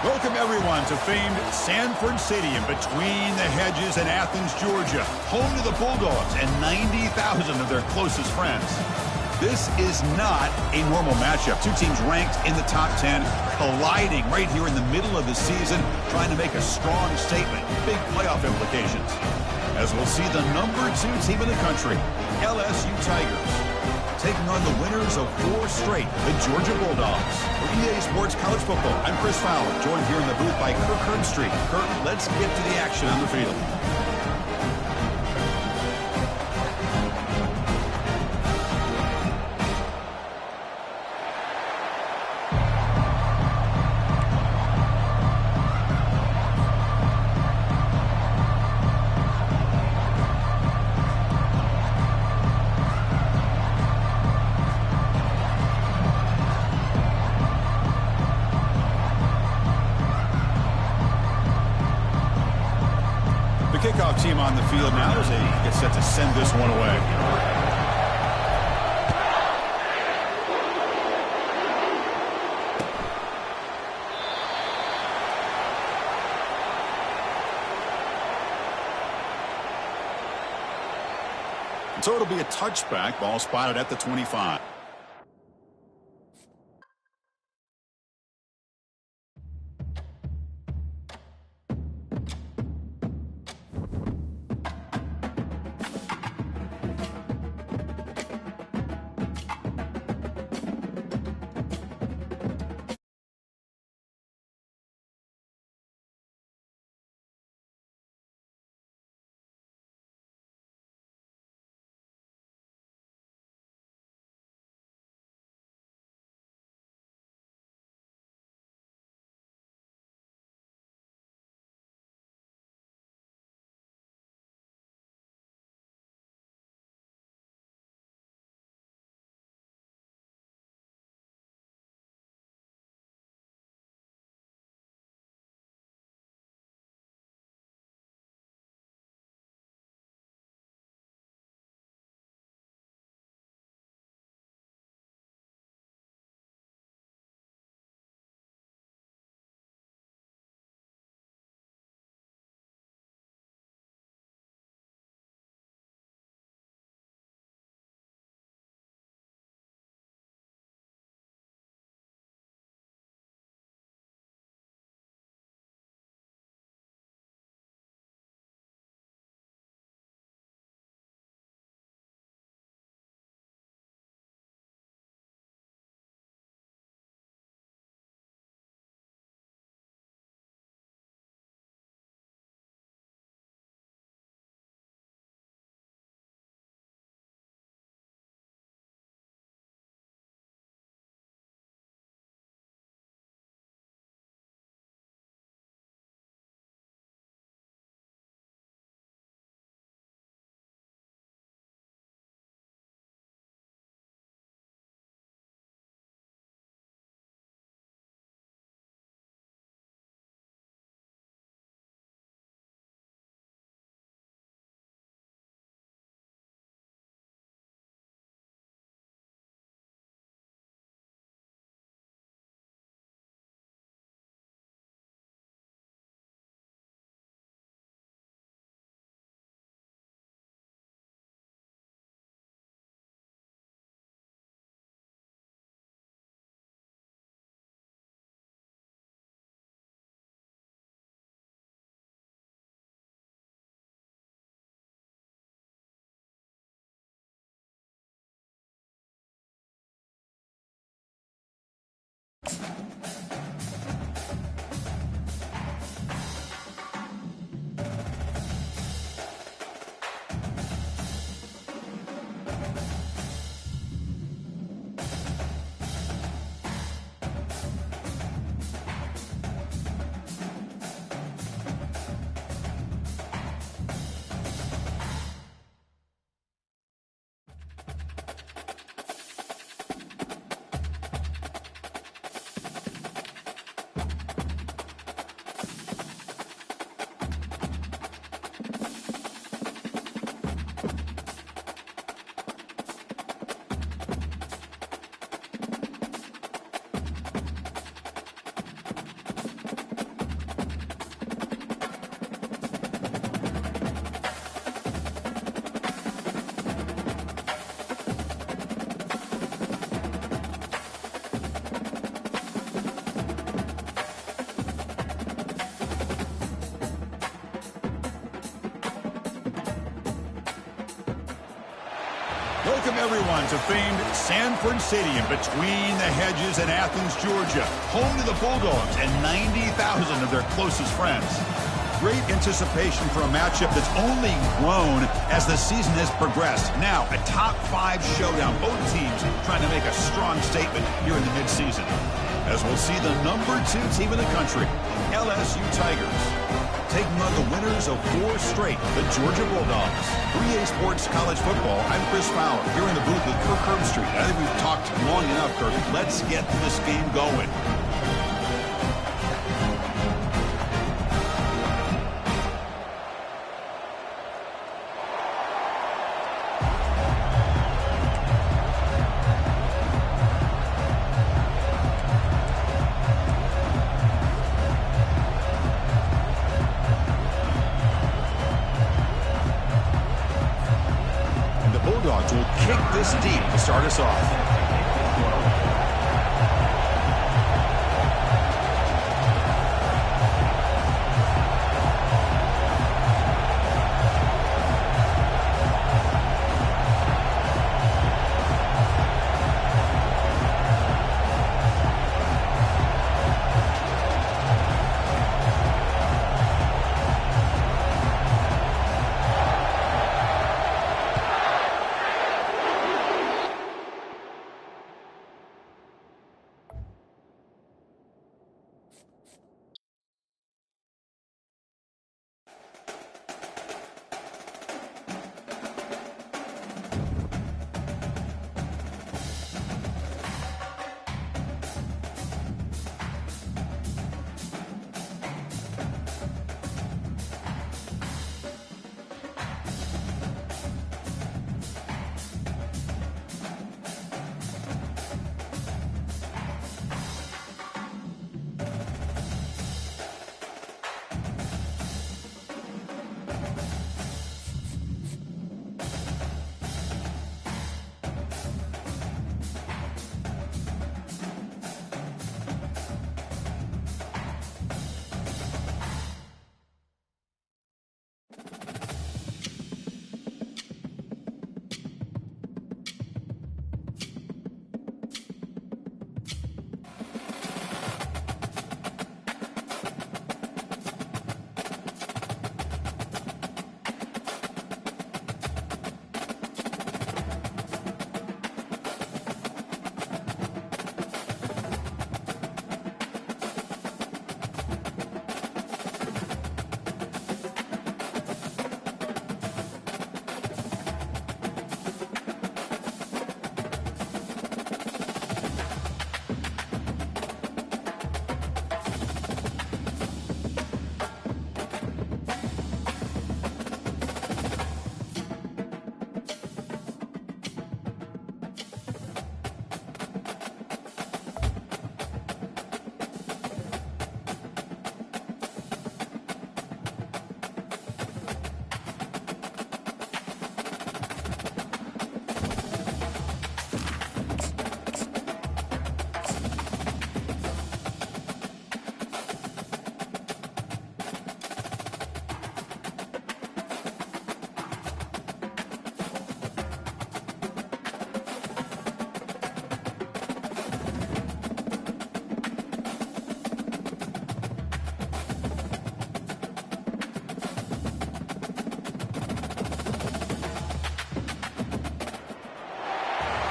Welcome, everyone, to famed Sanford Stadium between the hedges in Athens, Georgia, home to the Bulldogs and 90,000 of their closest friends. This is not a normal matchup. Two teams ranked in the top 10, colliding right here in the middle of the season, trying to make a strong statement, big playoff implications. As we'll see the number 2 team in the country, LSU Tigers, taking on the winners of 4 straight, the Georgia Bulldogs. For EA Sports College Football, I'm Chris Fowler, joined here in the booth by Kirk Herbstreit. Kirk, let's get to the action on the field. Kickoff team on the field now as they get set to send this one away. So it'll be a touchback, ball spotted at the 25. Welcome, everyone, to famed Sanford Stadium between the hedges in Athens, Georgia, home to the Bulldogs and 90,000 of their closest friends. Great anticipation for a matchup that's only grown as the season has progressed. Now, a top-5 showdown. Both teams trying to make a strong statement here in the midseason. As we'll see the #2 team in the country, LSU Tigers, taking on the winners of 4 straight, the Georgia Bulldogs. 3A Sports College Football, I'm Chris Fowler, here in the booth with Kirk Herbstreit. I think we've talked long enough, Kirk. Let's get this game going. Bulldogs will kick this deep to start us off.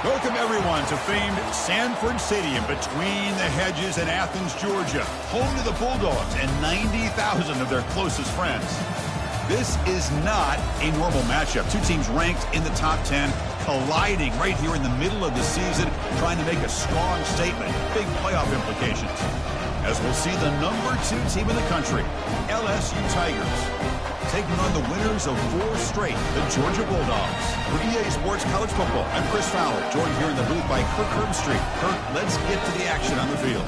Welcome, everyone, to famed Sanford Stadium between the hedges in Athens, Georgia, home to the Bulldogs and 90,000 of their closest friends. This is not a normal matchup. Two teams ranked in the top 10, colliding right here in the middle of the season, trying to make a strong statement, big playoff implications. As we'll see the #2 team in the country, LSU Tigers, taking on the winners of 4 straight, the Georgia Bulldogs. For EA Sports College Football, I'm Chris Fowler, joined here in the booth by Kirk Herbstreit. Kirk, let's get to the action on the field.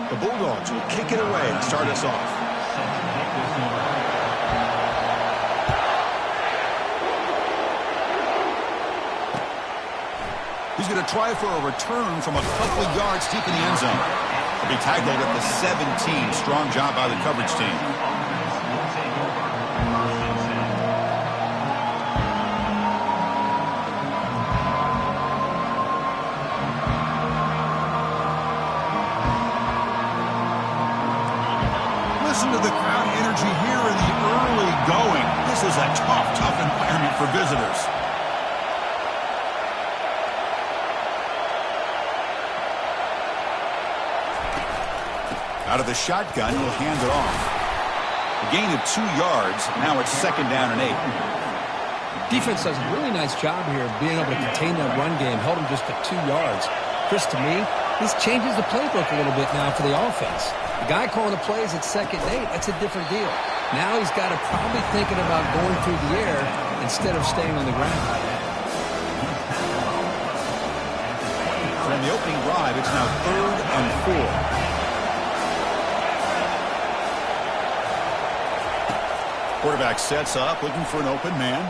The Bulldogs will kick it away and start us off. He's going to try for a return from a couple of yards deep in the end zone. He'll be tackled at the 17. Strong job by the coverage team. Listen to the crowd energy here in the early going. This is a tough environment for visitors. Out of the shotgun, he'll hand it off. A gain of 2 yards. Now it's 2nd down and 8. Defense does a really nice job here of being able to contain that run game. Held him just at 2 yards. Chris, to me, this changes the playbook a little bit now for the offense. The guy calling the plays at 2nd and 8, that's a different deal. Now he's got to probably thinking about going through the air instead of staying on the ground. From the opening drive, it's now 3rd and 4. Quarterback sets up, looking for an open man.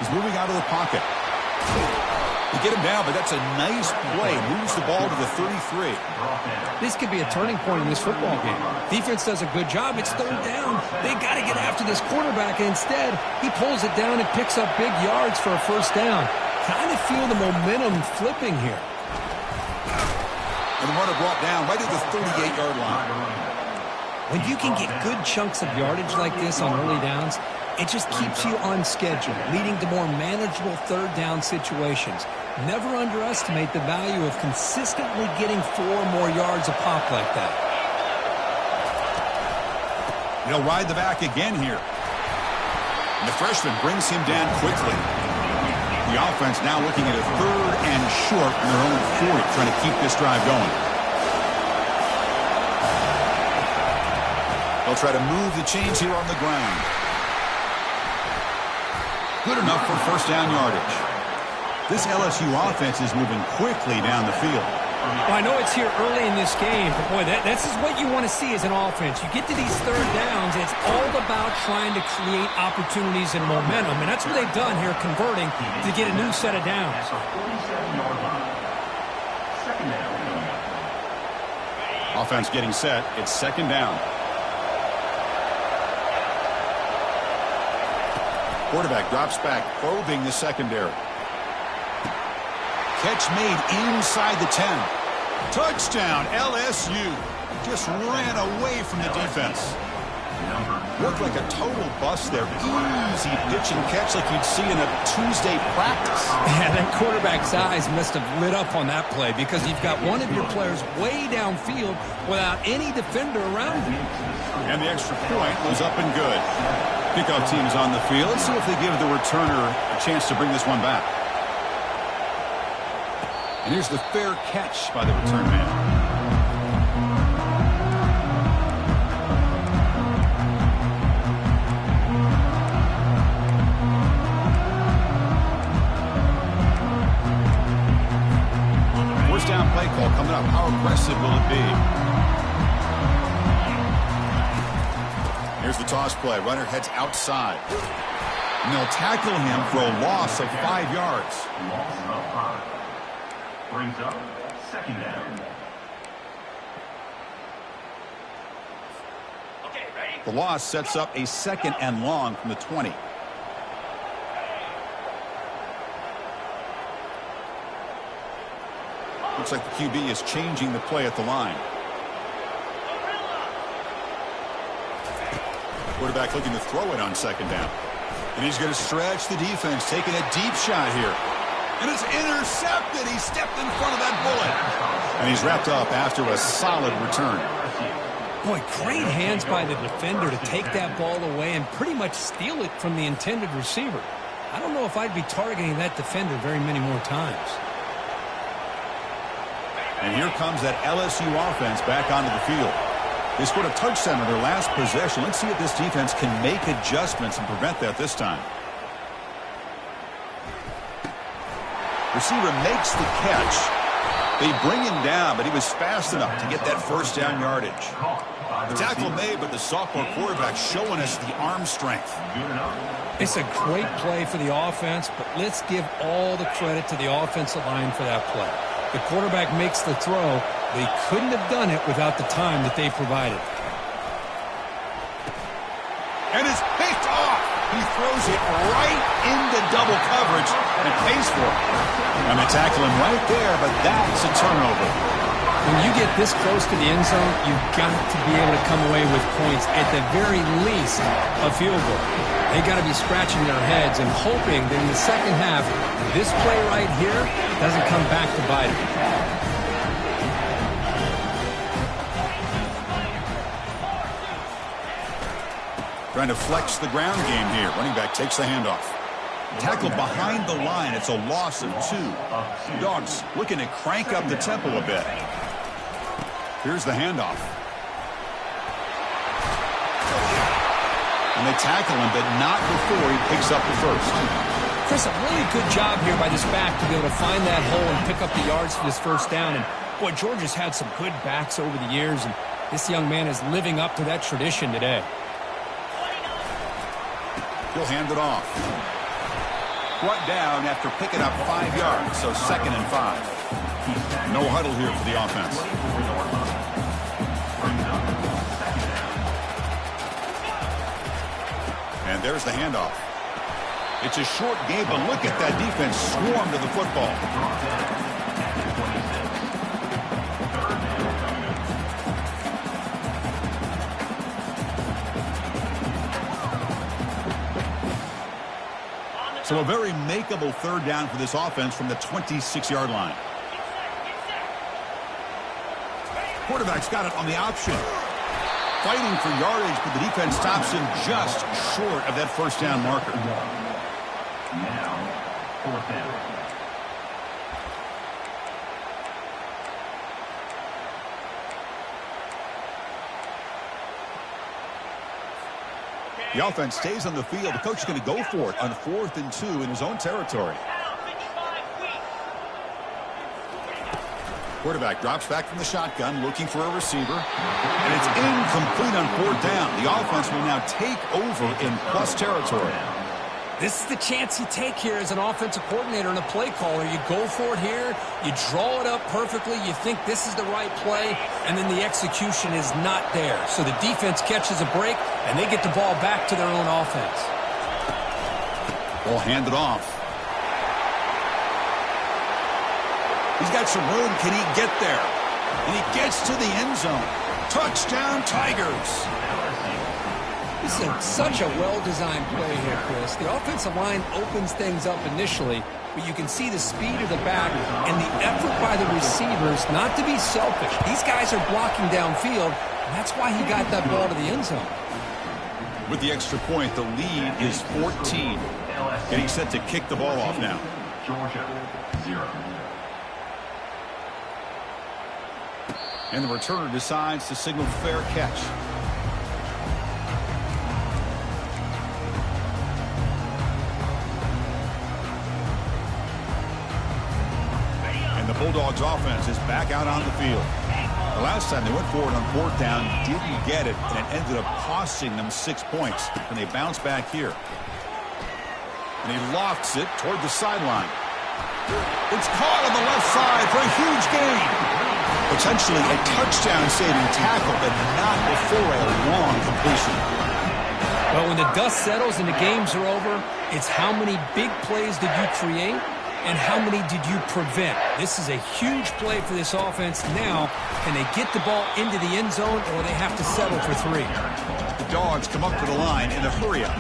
He's moving out of the pocket. You get him down, but that's a nice play. Moves the ball to the 33. This could be a turning point in this football game. Defense does a good job. It's 3rd down. They got to get after this quarterback. And instead, he pulls it down and picks up big yards for a 1st down. Kind of feel the momentum flipping here. And the runner brought down right at the 38-yard line. When you can get good chunks of yardage like this on early downs, it just keeps you on schedule, leading to more manageable 3rd down situations. Never underestimate the value of consistently getting 4 more yards a pop like that. He'll ride the back again here. And the freshman brings him down quickly. The offense now looking at a 3rd and short on their own 40, trying to keep this drive going. They'll try to move the chains here on the ground. Good enough for 1st down yardage. This LSU offense is moving quickly down the field. Well, I know it's here early in this game, but boy, this is what you want to see as an offense. You get to these 3rd downs, and it's all about trying to create opportunities and momentum, and that's what they've done here, converting to get a new set of downs. Offense getting set. It's 2nd down. Quarterback drops back, probing the secondary. Catch made inside the 10. Touchdown, LSU. Just ran away from the defense. Looked like a total bust there. Easy pitch and catch like you'd see in a Tuesday practice. Yeah, that quarterback's eyes must have lit up on that play because you've got one of your players way downfield without any defender around him. And the extra point was up and good. Kickoff team is on the field. Let's see if they give the returner a chance to bring this one back. And here's the fair catch by the return man. First down play call coming up. How aggressive will it be? Here's the toss play. Runner heads outside. And they'll tackle him for a loss of 5 yards. Loss of 5. Brings up 2nd down. Okay, ready? The loss sets up a 2nd and long from the 20. Looks like the QB is changing the play at the line. Quarterback looking to throw it on 2nd down. And he's going to stretch the defense, taking a deep shot here. And it's intercepted. He stepped in front of that bullet. And he's wrapped up after a solid return. Boy, great hands by the defender to take that ball away and pretty much steal it from the intended receiver. I don't know if I'd be targeting that defender very many more times. And here comes that LSU offense back onto the field. They scored a touchdown on their last possession. Let's see if this defense can make adjustments and prevent that this time. Receiver makes the catch. They bring him down, but he was fast enough to get that 1st down yardage. The tackle made, but the sophomore quarterback showing us the arm strength. It's a great play for the offense, but let's give all the credit to the offensive line for that play. The quarterback makes the throw. They couldn't have done it without the time that they provided. And it's picked off. He throws it right into double coverage and pays for it. And they tackle him right there, but that's a turnover. When you get this close to the end zone, you've got to be able to come away with points, at the very least, a field goal. They got to be scratching their heads and hoping that in the second half, this play right here doesn't come back to bite them. Trying to flex the ground game here. Running back takes the handoff. Tackled behind the line. It's a loss of 2. Dogs looking to crank up the tempo a bit. Here's the handoff. And they tackle him, but not before he picks up the first. Chris, a really good job here by this back to be able to find that hole and pick up the yards for this first down. And, boy, Georgia's had some good backs over the years, and this young man is living up to that tradition today. He'll hand it off. Brought down after picking up 5 yards, so 2nd and 5. No huddle here for the offense. And there's the handoff. It's a short game, but look at that defense swarm to the football. So a very makeable 3rd down for this offense from the 26-yard line. Quarterback's got it on the option. Fighting for yardage, but the defense stops him just short of that first down marker. Now, 4th down. The offense stays on the field. The coach is going to go for it on 4th and 2 in his own territory. Quarterback drops back from the shotgun, looking for a receiver. And it's incomplete on 4th down. The offense will now take over in plus territory. This is the chance you take here as an offensive coordinator and a play caller. You go for it here, you draw it up perfectly, you think this is the right play, and then the execution is not there. So the defense catches a break, and they get the ball back to their own offense. Ball handed off. He's got some room. Can he get there? And he gets to the end zone. Touchdown, Tigers. This is such a well-designed play here, Chris. The offensive line opens things up initially, but you can see the speed of the back and the effort by the receivers not to be selfish. These guys are blocking downfield, and that's why he got that ball to the end zone. With the extra point, the lead is 14. Getting set to kick the ball off now. Georgia, 0. And the returner decides to signal fair catch. And the Bulldogs offense is back out on the field. The last time they went forward on 4th down, didn't get it, and it ended up costing them 6 points. And they bounce back here. And he lofts it toward the sideline. It's caught on the left side for a huge gain. Potentially a touchdown-saving tackle, but not before a long completion. Well, when the dust settles and the games are over, it's how many big plays did you create and how many did you prevent. This is a huge play for this offense. Now, can they get the ball into the end zone, or they have to settle for 3? The Dogs come up to the line in a hurry-up.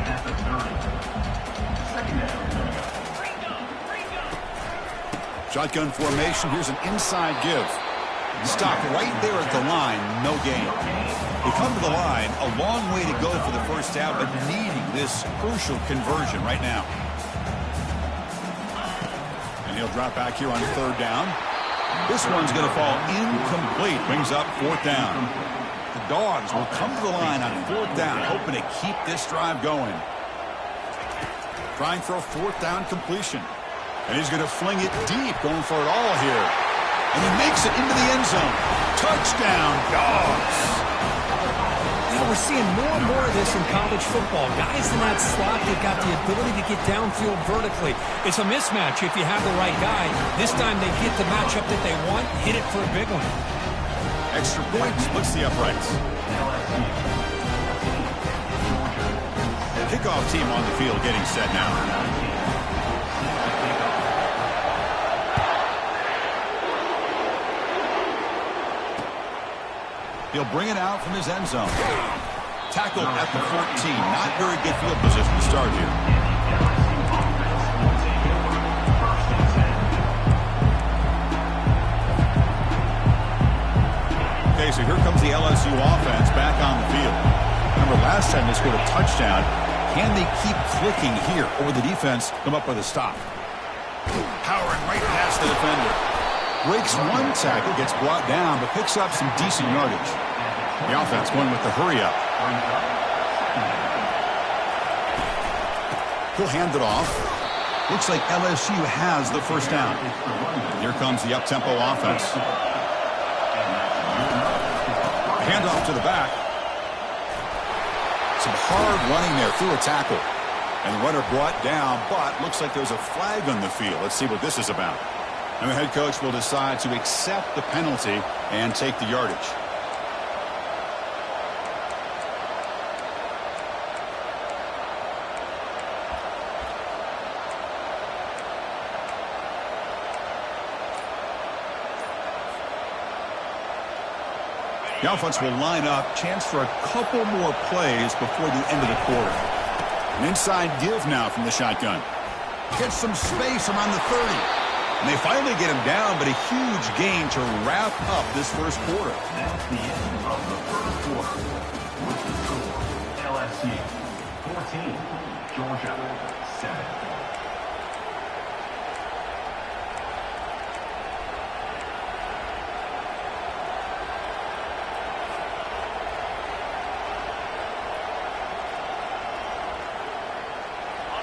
Shotgun formation. Here's an inside give. Stopped right there at the line. No gain. They come to the line. A long way to go for the first down, but needing this crucial conversion right now. And he'll drop back here on 3rd down. This one's going to fall incomplete. Brings up 4th down. The Dogs will come to the line on 4th down, hoping to keep this drive going. Trying for a 4th down completion. And he's going to fling it deep, going for it all here. And he makes it into the end zone. Touchdown, Dogs. we're seeing more and more of this in college football. Guys in that slot, they've got the ability to get downfield vertically. It's a mismatch if you have the right guy. This time they get the matchup that they want, hit it for a big one. Extra point splits the uprights. Kickoff team on the field getting set now. He'll bring it out from his end zone. Tackled at the 14. Not very good field position to start here. Okay, so here comes the LSU offense back on the field. Remember, last time they scored a touchdown. Can they keep clicking here, or will the defense come up with a stop? Powering right past the defender. Breaks one tackle, gets brought down, but picks up some decent yardage. The offense going with the hurry-up. He'll hand it off. Looks like LSU has the first down. Here comes the up-tempo offense. Handoff to the back. Some hard running there through a tackle. And the runner brought down, but looks like there's a flag on the field. Let's see what this is about. And the head coach will decide to accept the penalty and take the yardage. The offense will line up, chance for a couple more plays before the end of the quarter. An inside give now from the shotgun. Gets some space around the 30. And they finally get him down, but a huge gain to wrap up this first quarter. That's the end of the first quarter. With the score, LSU 14, Georgia 7.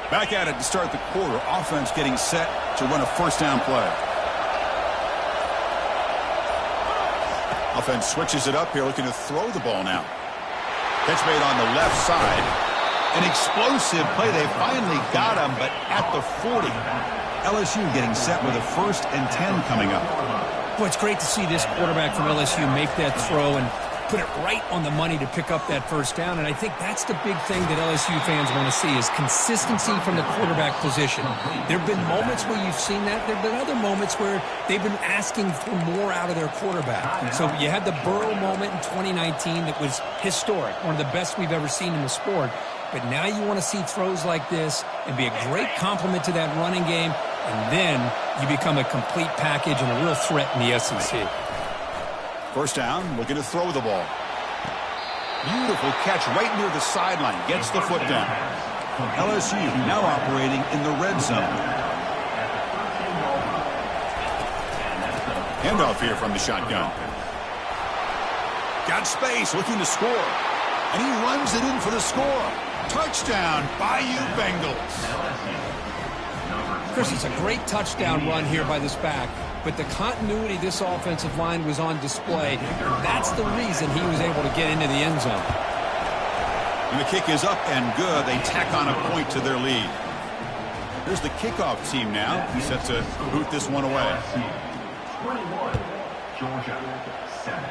Back at it to start the quarter. Offense getting set to run a first down play. Offense switches it up here, looking to throw the ball now. Catch made on the left side. An explosive play. They finally got him, but at the 40. LSU getting set with a 1st and 10 coming up. Boy, it's great to see this quarterback from LSU make that throw and put it right on the money to pick up that first down. And I think that's the big thing that LSU fans want to see is consistency from the quarterback position. There have been moments where you've seen that. There have been other moments where they've been asking for more out of their quarterback. So you had the Burrow moment in 2019 that was historic, one of the best we've ever seen in the sport. But now you want to see throws like this and be a great complement to that running game, and then you become a complete package and a real threat in the SEC. First down, looking to throw the ball. Beautiful catch right near the sideline. Gets the foot down. LSU now operating in the red zone. Handoff here from the shotgun. Got space, looking to score. And he runs it in for the score. Touchdown, Bayou Bengals. Chris, it's a great touchdown run here by this back. But the continuity of this offensive line was on display. And that's the reason he was able to get into the end zone. And the kick is up and good. They tack on a point to their lead. Here's the kickoff team now. He's set to boot this one away. 21, Georgia 7.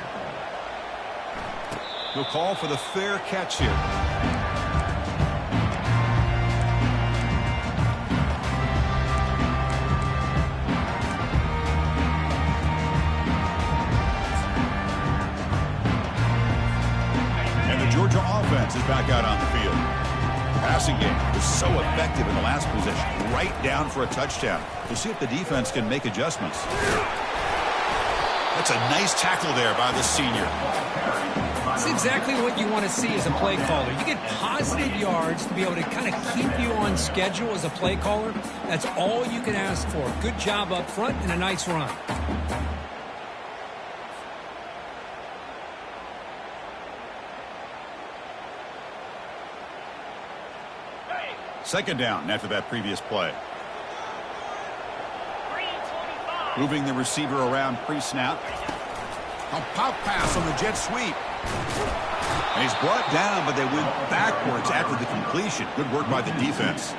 He'll call for the fair catch here. Georgia offense is back out on the field. Passing game was so effective in the last possession. Right down for a touchdown. We'll see if the defense can make adjustments. That's a nice tackle there by the senior. That's exactly what you want to see as a play caller. You get positive yards to be able to kind of keep you on schedule as a play caller. That's all you can ask for. Good job up front and a nice run. Second down after that previous play. Moving the receiver around pre-snap. A pop pass on the jet sweep. And he's brought down, but they went backwards after the completion. Good work by the defense.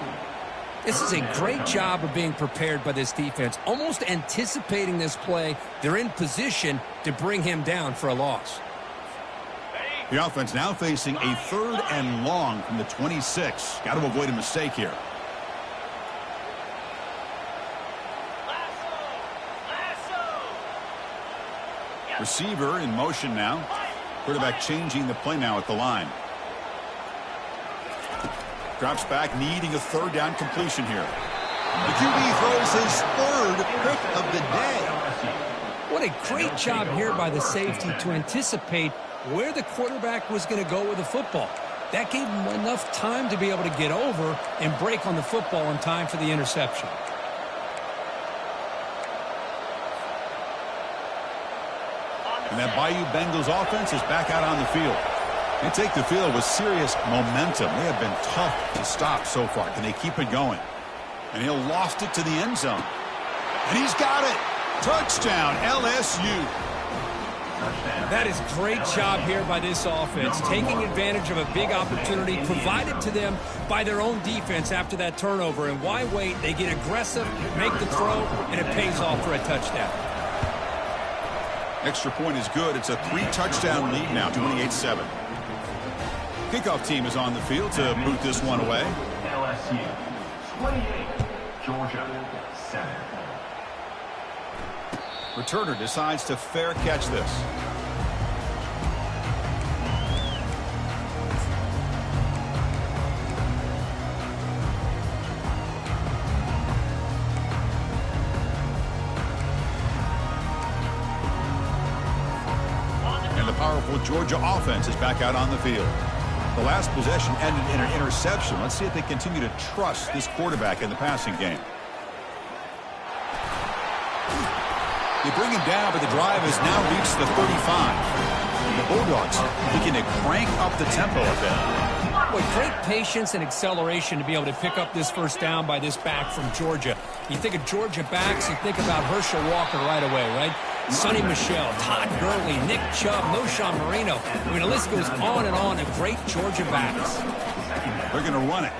This is a great job of being prepared by this defense, almost anticipating this play. They're in position to bring him down for a loss. The offense now facing a 3rd and long from the 26. Got to avoid a mistake here. Receiver in motion now. Quarterback changing the play now at the line. Drops back, needing a 3rd down completion here. The QB throws his 3rd pick of the day. What a great job here by the safety to anticipate where the quarterback was going to go with the football. That gave him enough time to be able to get over and break on the football in time for the interception. And that Bayou Bengals offense is back out on the field. They take the field with serious momentum. They have been tough to stop so far. Can they keep it going? And he'll loft it to the end zone. And he's got it. Touchdown, LSU. That is great job here by this offense, taking advantage of a big opportunity provided to them by their own defense after that turnover. And why wait? They get aggressive, make the throw, and it pays off for a touchdown. Extra point is good. It's a 3-touchdown lead now, 28-7. Kickoff team is on the field to boot this one away. LSU 28, Georgia 7. Returner decides to fair catch this. And the powerful Georgia offense is back out on the field. The last possession ended in an interception. Let's see if they continue to trust this quarterback in the passing game. They bring him down, but the drive has now reached the 35. The Bulldogs looking to crank up the tempo a bit. Boy, great patience and acceleration to be able to pick up this first down by this back from Georgia. You think of Georgia backs, you think about Herschel Walker right away, right? Sonny Michel, Todd Gurley, Nick Chubb, Noshawn Marino. I mean, the list goes on and on of great Georgia backs. They're going to run it.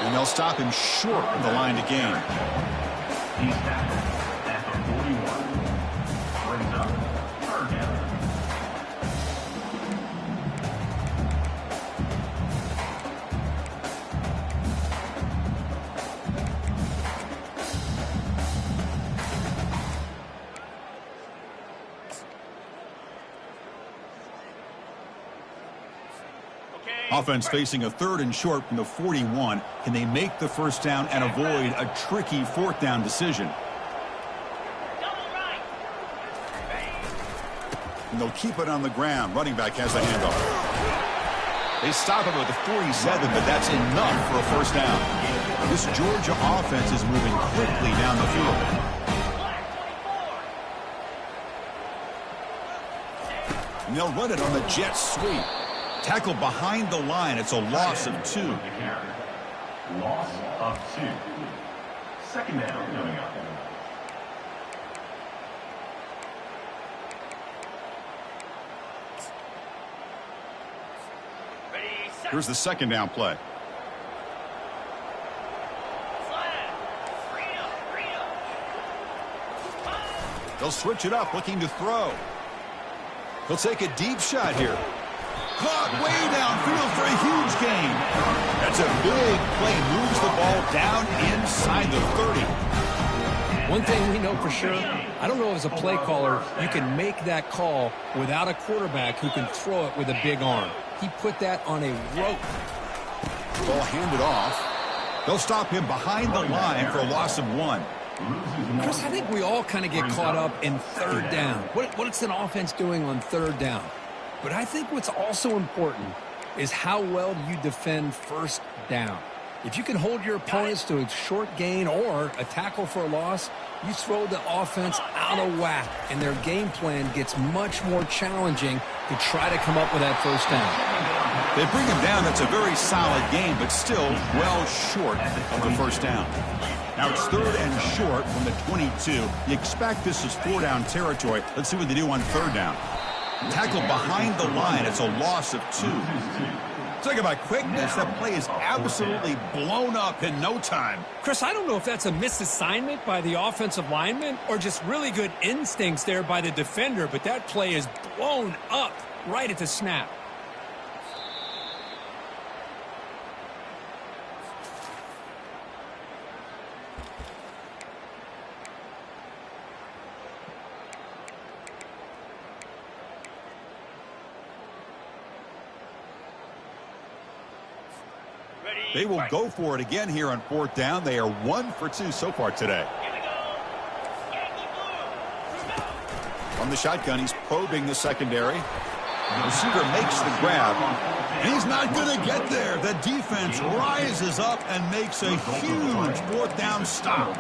And they'll stop him short of the line to gain. He's tackled at the 41. Brings up 3rd down. Offense facing a 3rd and short from the 41. Can they make the first down and avoid a tricky 4th down decision? And they'll keep it on the ground. Running back has the handoff. They stop him at the 47, but that's enough for a first down. This Georgia offense is moving quickly down the field. And they'll run it on the jet sweep. Tackle behind the line. It's a loss of 2. Loss of 2. 2nd down coming up. Here's the 2nd down play. They'll switch it up, looking to throw. He'll take a deep shot here. Caught way downfield for a huge gain. That's a big play. Moves the ball down inside the 30. One thing we know for sure, I don't know as a play caller, you can make that call without a quarterback who can throw it with a big arm. He put that on a rope. Ball handed off. They'll stop him behind the line for a loss of 1. Chris, I think we all kind of get caught up in 3rd down. What's an offense doing on 3rd down? But I think what's also important is how well you defend 1st down. If you can hold your opponents to a short gain or a tackle for a loss, you throw the offense out of whack, and their game plan gets much more challenging to try to come up with that first down. They bring him down. That's a very solid game, but still well short of the first down. Now it's 3rd and short from the 22. You expect this is 4-down territory. Let's see what they do on 3rd down. Tackled behind the line. It's a loss of 2. Talk about quickness. That play is absolutely blown up in no time. Chris, I don't know if that's a misassignment by the offensive lineman or just really good instincts there by the defender, but that play is blown up right at the snap. They will go for it again here on 4th down. They are 1 for 2 so far today. From the shotgun, he's probing the secondary. The receiver makes the grab. And he's not going to get there. The defense rises up and makes a huge 4th down stop.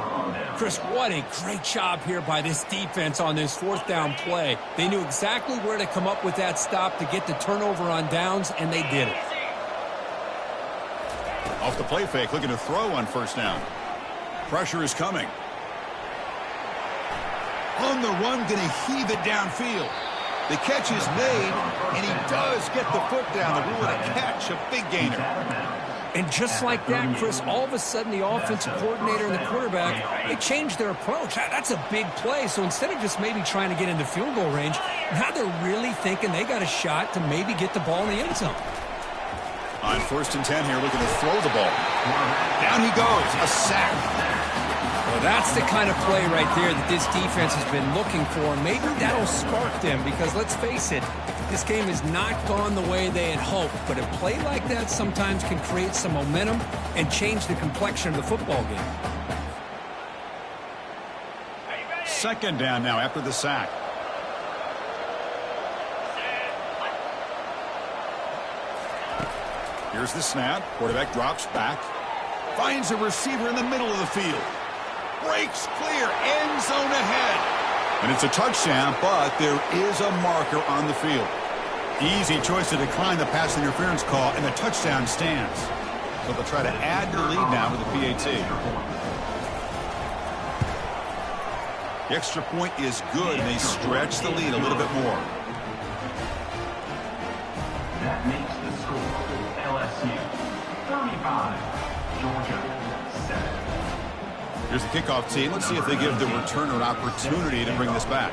Chris, what a great job here by this defense on this 4th down play. They knew exactly where to come up with that stop to get the turnover on downs, and they did it. Off the play fake, looking to throw on 1st down. Pressure is coming. On the run, going to heave it downfield. The catch is made, and he does get the foot down. The rule of the catch, a big gainer. And just like that, Chris, all of a sudden the offensive coordinator and the quarterback, they changed their approach. That's a big play. So instead of just maybe trying to get into field goal range, now they're really thinking they got a shot to maybe get the ball in the end zone. On 1st and 10 here, looking to throw the ball. Down he goes, a sack. Well, that's the kind of play right there that this defense has been looking for. Maybe that'll spark them because, let's face it, this game has not gone the way they had hoped. But a play like that sometimes can create some momentum and change the complexion of the football game. 2nd down now after the sack. Here's the snap. Quarterback drops back. Finds a receiver in the middle of the field. Breaks clear. End zone ahead. And it's a touchdown, but there is a marker on the field. Easy choice to decline the pass interference call, and the touchdown stands. So they'll try to add the lead now to the PAT. The extra point is good, and they stretch the lead a little bit more. That makes the score LSU 35, Georgia 7. Here's the kickoff team. Let's see if they give the returner an opportunity to bring this back.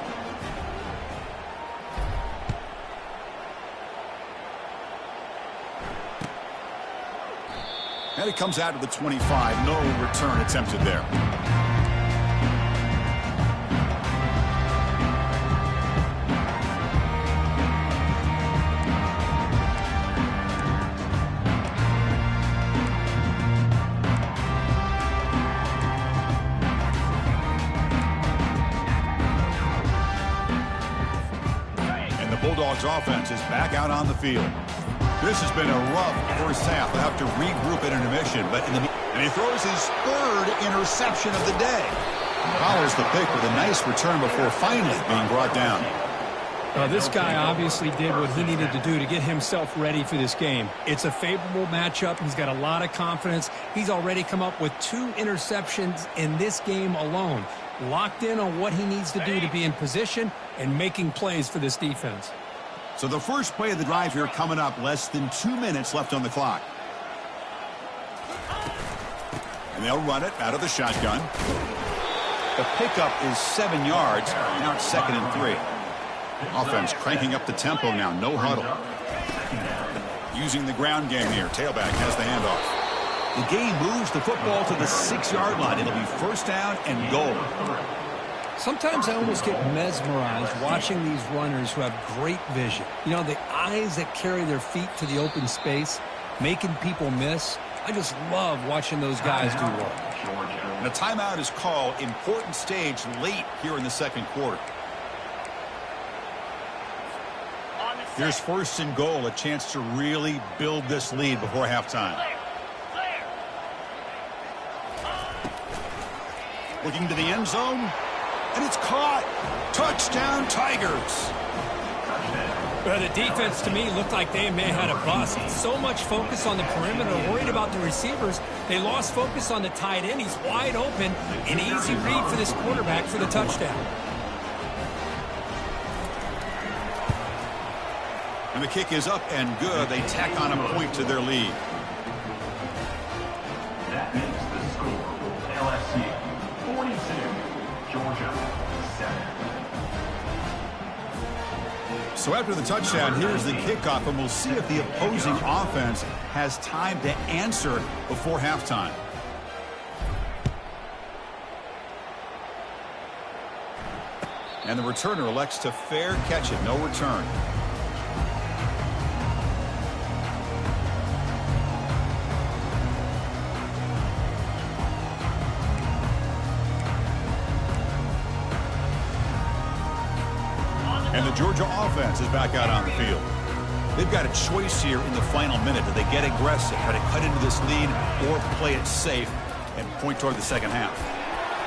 And it comes out of the 25. No return attempted there. Bulldogs offense is back out on the field. This has been a rough first half. They'll have to regroup at intermission, and he throws his 3rd interception of the day. Follows the pick with a nice return before finally being brought down. This guy obviously did what he needed to do to get himself ready for this game. It's a favorable matchup. He's got a lot of confidence. He's already come up with 2 interceptions in this game alone. Locked in on what he needs to do to be in position and making plays for this defense. So the first play of the drive here coming up, less than 2 minutes left on the clock. And they'll run it out of the shotgun. The pickup is 7 yards. Now it's 2nd and 3. Offense cranking up the tempo now. No huddle. Using the ground game here. Tailback has the handoff. The game moves the football to the 6-yard line. It'll be 1st down and goal. Sometimes I almost get mesmerized watching these runners who have great vision. You know, the eyes that carry their feet to the open space, making people miss. I just love watching those guys do work. And a timeout is called. Important stage late here in the 2nd quarter. Here's 1st and goal, a chance to really build this lead before halftime. Looking to the end zone, and it's caught. Touchdown, Tigers. Well, the defense to me looked like they may have had a bust. So much focus on the perimeter, worried about the receivers. They lost focus on the tight end. He's wide open. An easy read for this quarterback for the touchdown. And the kick is up and good. They tack on a point to their lead. That makes the score LSU 42, Georgia 7. So after the touchdown, here's the kickoff, and we'll see if the opposing offense has time to answer before halftime. And the returner elects to fair catch it, no return. And the Georgia offense is back out on the field. They've got a choice here in the final minute. Do they get aggressive, try to cut into this lead, or play it safe and point toward the second half?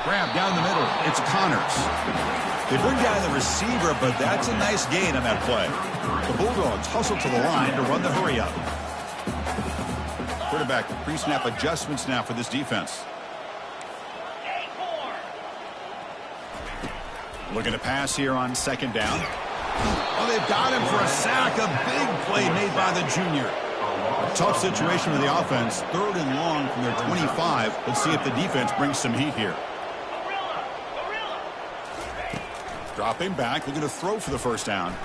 Grab down the middle. It's Connors. They bring down the receiver, but that's a nice gain on that play. The Bulldogs hustle to the line to run the hurry up. Quarterback pre-snap adjustments now for this defense. Looking to pass here on second down. Oh, they've got him for a sack. A big play made by the junior. Tough situation for the offense. 3rd and long from their 25. Let's see if the defense brings some heat here. Dropping back, looking to throw for the first down.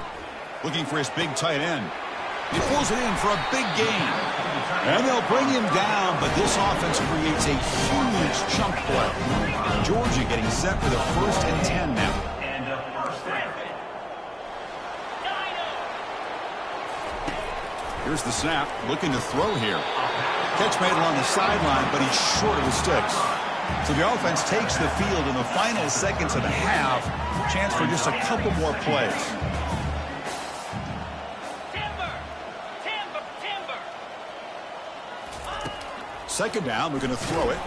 Looking for his big tight end. He pulls it in for a big gain. And they'll bring him down, but this offense creates a huge chunk play. Georgia getting set for the 1st and 10 now. And a first down. Here's the snap, looking to throw here. Catch made along the sideline, but he's short of the sticks. So the offense takes the field in the final seconds of the half. Chance for just a couple more plays. Second down, we're going to throw it.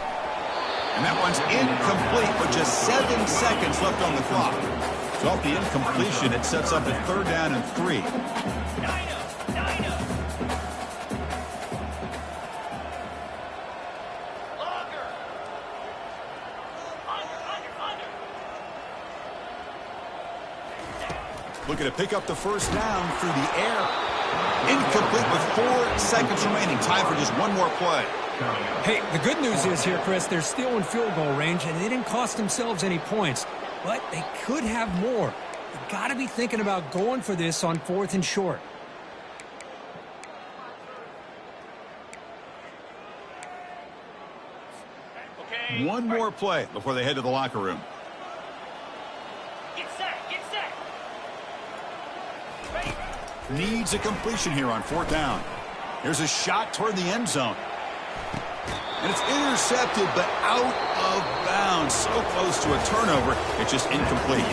And that one's incomplete with just 7 seconds left on the clock. So off the incompletion, it sets up a 3rd down and 3. Looking to pick up the first down through the air. Incomplete with 4 seconds remaining. Time for just one more play. Hey, the good news is here, Chris, they're still in field goal range, and they didn't cost themselves any points. But they could have more. You got to be thinking about going for this on 4th and short. One more play before they head to the locker room. Needs a completion here on 4th down. Here's a shot toward the end zone. And it's intercepted, but out of bounds. So close to a turnover, it's just incomplete.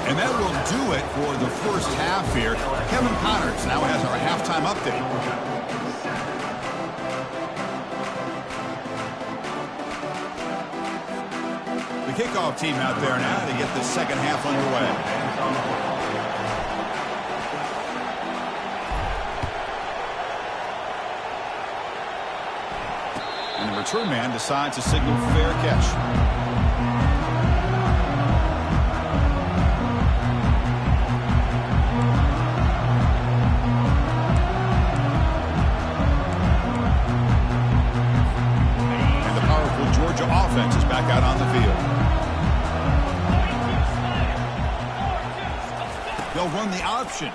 And that will do it for the first half here. Kevin Connors now has our halftime update. The kickoff team out there now to get the second half underway. And the return man decides to signal fair catch. And the powerful Georgia offense is back out on the field. They'll run the option.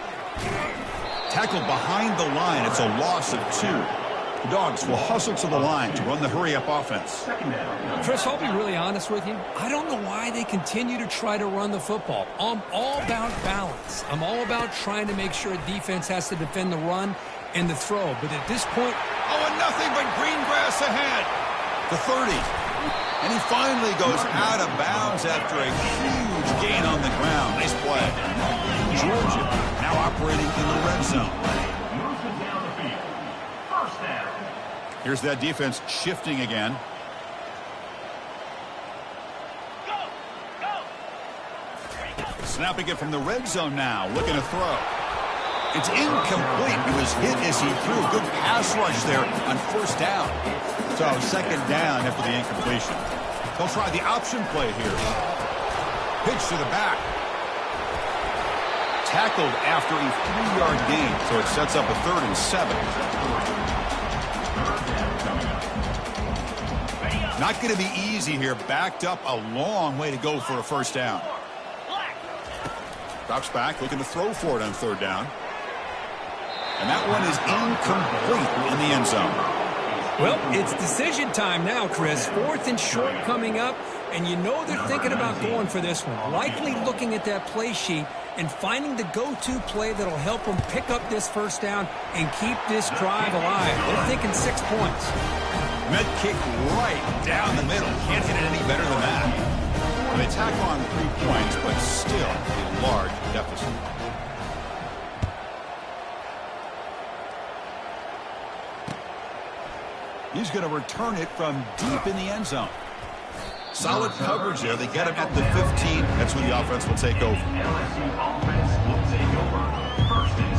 Tackled behind the line. It's a loss of 2. The Dogs will hustle to the line to run the hurry-up offense. Chris, I'll be really honest with you. I don't know why they continue to try to run the football. I'm all about balance. I'm all about trying to make sure a defense has to defend the run and the throw. But at this point, and nothing but green grass ahead. The 30. And he finally goes out of bounds after a huge gain on the ground. Nice play. Georgia now operating in the red zone. Here's that defense shifting again. Snapping it from the red zone now. Looking to throw. It's incomplete. He was hit as he threw. Good pass rush there on 1st down. So 2nd down after the incompletion. They'll try the option play here. Pitch to the back. Tackled after a 3-yard gain, so it sets up a 3rd and 7. Not going to be easy here. Backed up a long way to go for a first down. Drops back, looking to throw for it on 3rd down. And that one is incomplete in the end zone. Well, it's decision time now, Chris. 4th and short coming up, and you know they're thinking about going for this one. Likely looking at that play sheet and finding the go-to play that'll help them pick up this first down and keep this drive alive. They're thinking 6 points. Med kick right down the middle. Can't hit it any better than that. They tack on 3 points, but still a large deficit. He's going to return it from deep in the end zone. Solid coverage there. They get him at the 15. That's when the offense will take over. LSU offense will take over. 1st and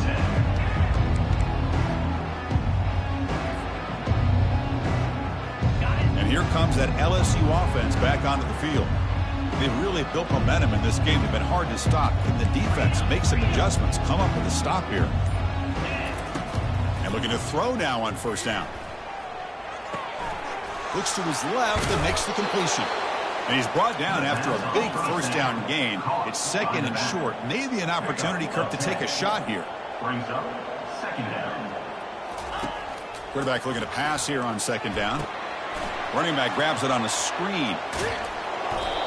10. And here comes that LSU offense back onto the field. They've really built momentum in this game. They've been hard to stop. And the defense makes some adjustments. Come up with a stop here. And looking to throw now on 1st down. Looks to his left and makes the completion. And he's brought down after a big first down gain. It's 2nd and short. Maybe an opportunity, Kirk, to take a shot here. Brings up 2nd down. Quarterback looking to pass here on 2nd down. Running back grabs it on a screen.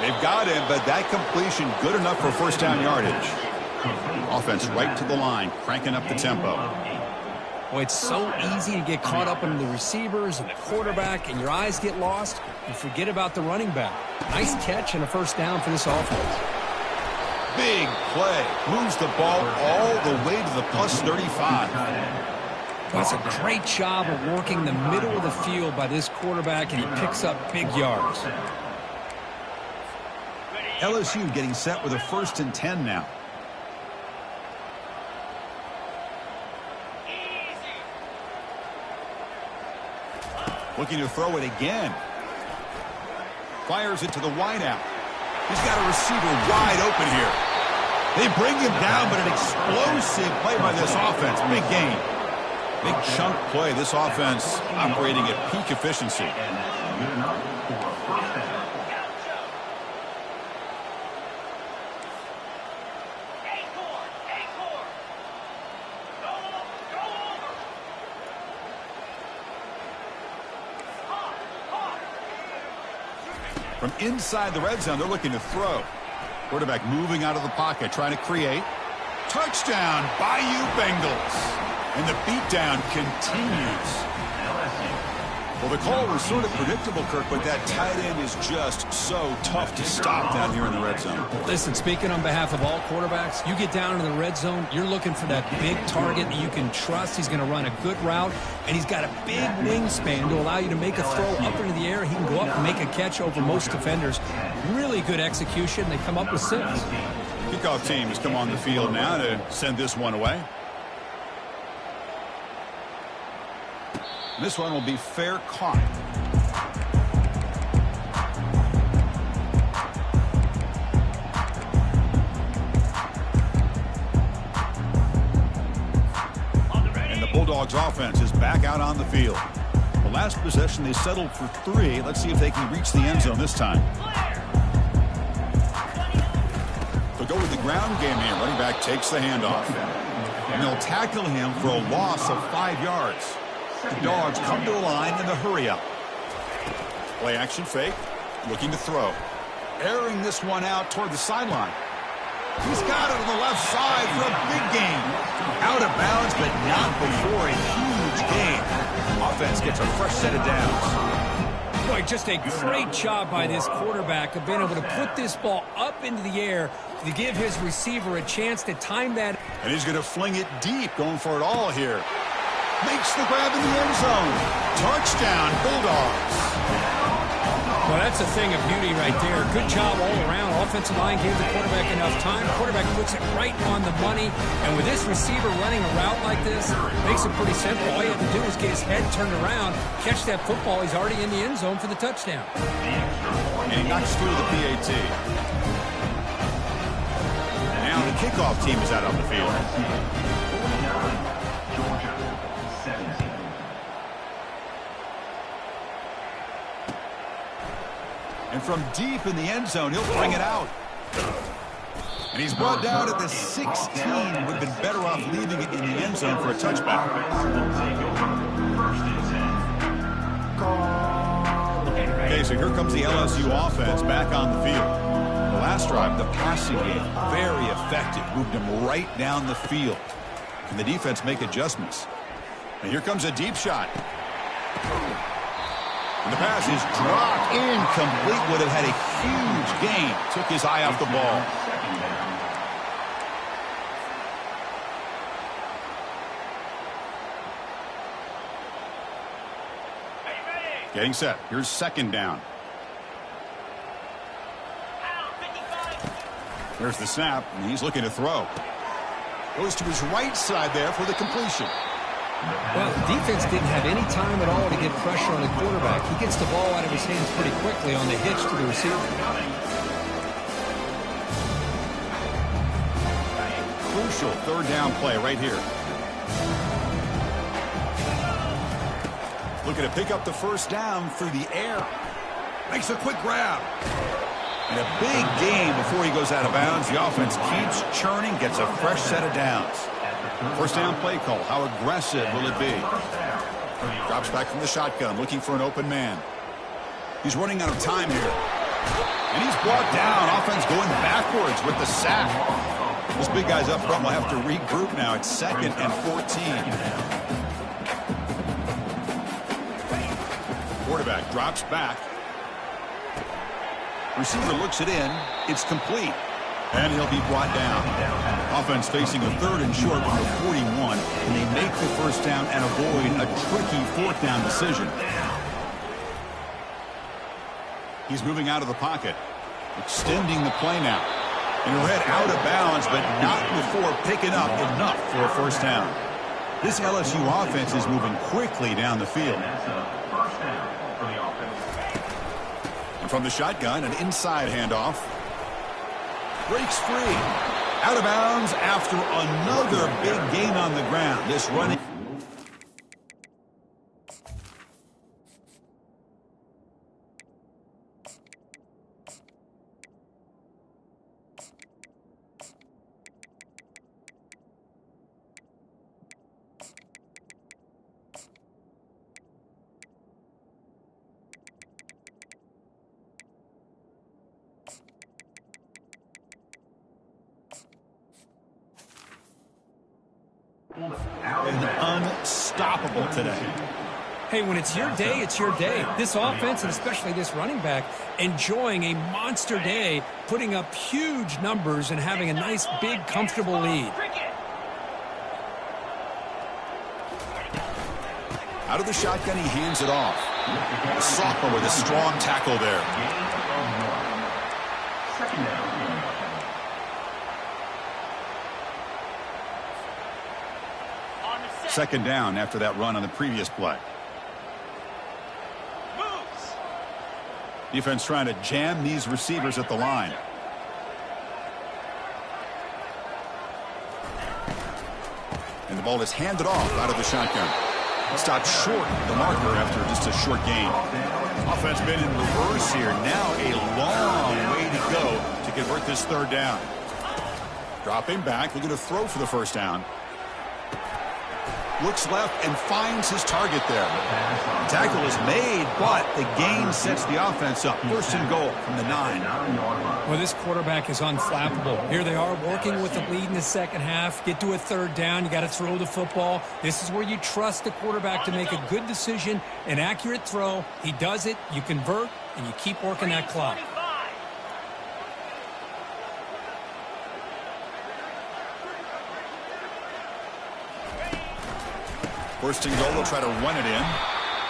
They've got him, but that completion good enough for first down yardage. Offense right to the line, cranking up the tempo. Boy, it's so easy to get caught up in the receivers and the quarterback, and your eyes get lost. You forget about the running back. Nice catch and a first down for this offense. Big play. Moves the ball all the way to the plus 35. That's a great job of working the middle of the field by this quarterback, and he picks up big yards. LSU getting set with a 1st and 10 now. Looking to throw it again. Fires it to the wideout. He's got a receiver wide open here. They bring him down, but an explosive play by this offense. Big gain. Big chunk play. This offense operating at peak efficiency. And that's good enough for a first down. From inside the red zone, they're looking to throw. Quarterback moving out of the pocket, trying to create. Touchdown, Bayou Bengals. And the beatdown continues. Well, the call was sort of predictable, Kirk, but that tight end is just so tough to stop down here in the red zone. Listen, speaking on behalf of all quarterbacks, you get down into the red zone, you're looking for that big target that you can trust. He's going to run a good route, and he's got a big wingspan to allow you to make a throw up into the air. He can go up and make a catch over most defenders. Really good execution. They come up with 6. Kickoff team has come on the field now to send this one away. This one will be fair caught. And the Bulldogs offense is back out on the field. The last possession they settled for 3. Let's see if they can reach the end zone this time. They'll go with the ground game here. Running back takes the handoff. And they'll tackle him for a loss of 5 yards. The Dogs come to the line in the hurry-up. Play action fake. Looking to throw. Airing this one out toward the sideline. He's got it on the left side for a big gain. Out of bounds, but not before a huge gain. Offense gets a fresh set of downs. Boy, just a great job by this quarterback of being able to put this ball up into the air to give his receiver a chance to time that. And he's going to fling it deep, going for it all here. Makes the grab in the end zone. Touchdown, Bulldogs. Well, that's a thing of beauty right there. Good job all around. Offensive line gave the quarterback enough time. Quarterback puts it right on the money. And with this receiver running a route like this, makes it pretty simple. All you have to do is get his head turned around, catch that football. He's already in the end zone for the touchdown. And he knocks through the PAT. And now The kickoff team is out on the field. 49, Georgia 17. And from deep in the end zone, he'll bring it out. And he's brought down at the 16. Would have been better off leaving it in the end zone for a touchback. Okay, so here comes the LSU offense back on the field. The last drive, the passing game, very effective. Moved him right down the field. Can the defense make adjustments? And here comes a deep shot. And the pass is dropped incomplete. Would have had a huge gain. Took his eye off the ball. Getting set. Here's second down. There's the snap, and he's looking to throw. Goes to his right side there for the completion. Well, the defense didn't have any time at all to get pressure on the quarterback. He gets the ball out of his hands pretty quickly on the hitch to the receiver. Crucial third down play right here. Looking to pick up the first down through the air. Makes a quick grab. And a big gain before he goes out of bounds. The offense keeps churning, gets a fresh set of downs. First down play call. How aggressive will it be? Drops back from the shotgun, looking for an open man. He's running out of time here. And he's brought down. Offense going backwards with the sack. This big guy's up front will have to regroup now. It's 2nd and 14. Quarterback drops back. Receiver looks it in. It's complete. And he'll be brought down. Offense facing a 3rd and short from the 41. And they make the first down and avoid a tricky 4th down decision. He's moving out of the pocket. Extending the play now. And he'll head out of bounds, but not before picking up enough for a first down. This LSU offense is moving quickly down the field. And from the shotgun, an inside handoff. Breaks free. Out of bounds after another big gain on the ground. This running. And unstoppable today. Hey, when it's your day, it's your day. This offense, and especially this running back, enjoying a monster day, putting up huge numbers and having a nice, big, comfortable lead. Out of the shotgun, he hands it off. A sophomore with a strong tackle there. Second down after that run on the previous play. Defense trying to jam these receivers at the line. And the ball is handed off out of the shotgun. Stopped short of the marker after just a short gain. Offense been in reverse here. Now a long way to go to convert this third down. Dropping back, looking to throw for the first down. Looks left and finds his target there. The tackle is made, but the gain sets the offense up. First and goal from the 9. Well, this quarterback is unflappable. Here they are working with the lead in the second half. Get to a third down. You got to throw the football. This is where you trust the quarterback to make a good decision, an accurate throw. He does it, you convert, and you keep working that clock. First and goal, they'll try to run it in.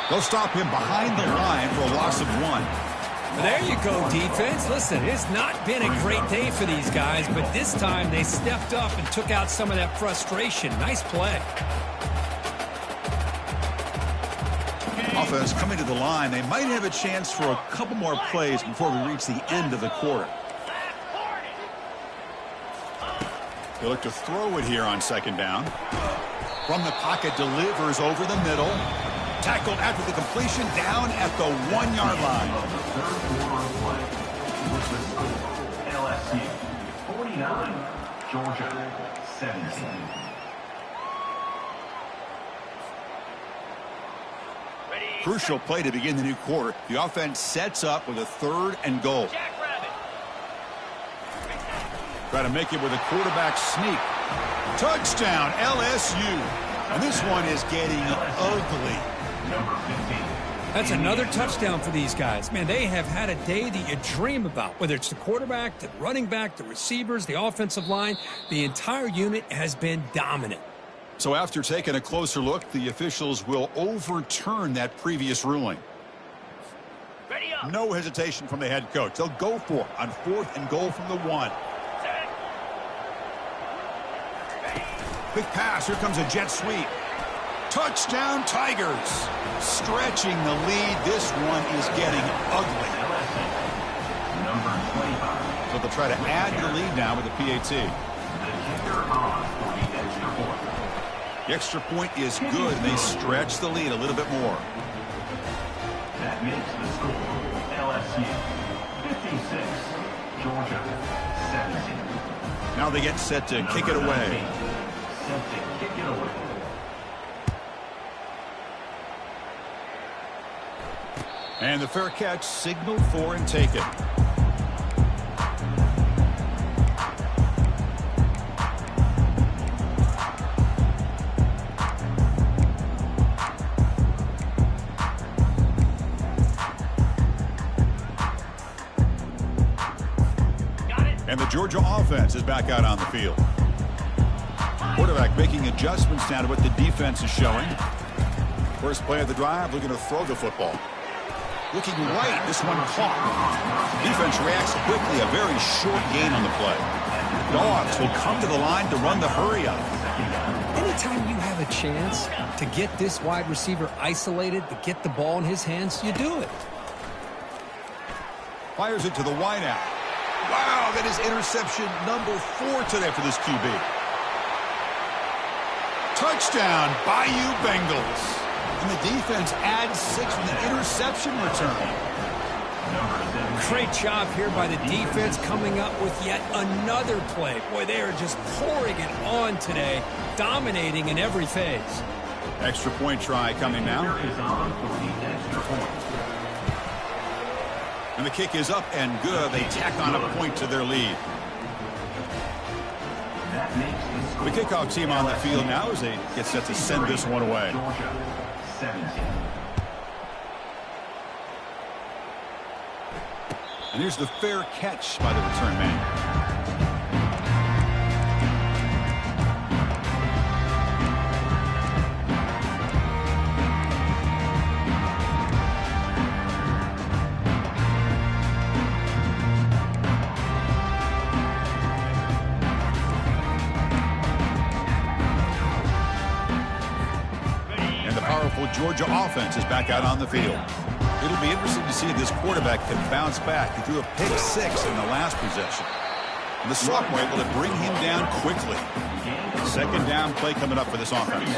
They'll stop him behind the line for a loss of 1. Well, there you go, defense. Listen, it's not been a great day for these guys, but this time they stepped up and took out some of that frustration. Nice play. Offense coming to the line. They might have a chance for a couple more plays before we reach the end of the quarter. They look to throw it here on second down. From the pocket, delivers over the middle. Tackled after the completion, down at the 1-yard line. Of the third quarter of play, with the score, LSU 49, Georgia 17. Crucial play to begin the new quarter. The offense sets up with a 3rd and goal. Try to make it with a quarterback sneak. Touchdown, LSU. And this one is getting ugly. Number 15. That's another touchdown for these guys. Man, they have had a day that you dream about. Whether it's the quarterback, the running back, the receivers, the offensive line, the entire unit has been dominant. So after taking a closer look, the officials will overturn that previous ruling. No hesitation from the head coach. They'll go for it on 4th and goal from the 1. Quick pass. Here comes a jet sweep. Touchdown, Tigers. Stretching the lead. This one is getting ugly. Number 25. So they'll try to add the lead now with the PAT. The kicker on for the extra point. The extra point is good, and they stretch the lead a little bit more. That makes the score LSU 56, Georgia 17. Now they get set to kick it away. Set to kick it away. And the fair catch signaled for and taken. And the Georgia offense is back out on the field. Quarterback making adjustments now to what the defense is showing. First play of the drive, looking to throw the football. Looking right, this one caught. Defense reacts quickly, a very short gain on the play. Dogs will come to the line to run the hurry up. Anytime you have a chance to get this wide receiver isolated, to get the ball in his hands, you do it. Fires it to the wideout. Wow, that is interception number 4 today for this QB. Touchdown, Bayou Bengals. And the defense adds 6 with an interception return. Great job here by the defense coming up with yet another play. Boy, they are just pouring it on today, dominating in every phase. Extra point try coming now. Is on for the extra point. And the kick is up and good. They tack on a point to their lead. That makes the score. The kickoff team on the field now as they get set to send this one away. Georgia 17. And here's the fair catch by the return man. Georgia offense is back out on the field. It'll be interesting to see if this quarterback can bounce back. He threw a pick 6 in the last possession. And the sophomore able to bring him down quickly. Second down play coming up for this offense.